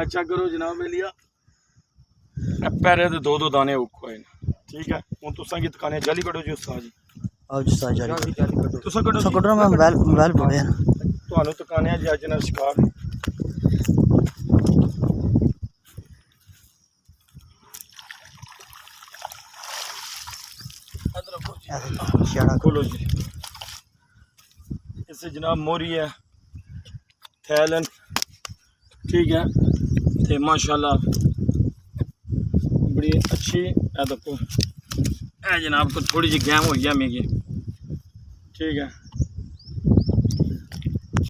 अच्छा करो जनाब लिया पैरे तो दो दो दाने उको ठीक है हूँ तुसा की दुकाने जाली कटो जी उस्ताद जी आओ जी साज जाली तुसा कटो सब कटो मैं बैल पड़े ਤੁਹਾਨੂੰ ਦੁਕਾਨੇ ਅੱਜ ਅੱਜ ਨਾਲ ਸ਼ਿਕਾਰ खोलो जी इससे जनाब मोरी है थैलन ठीक है तो माशाल्लाह बड़ी अच्छी है देखो जनाब को थोड़ी जी गैम हो गया मेरी ठीक है।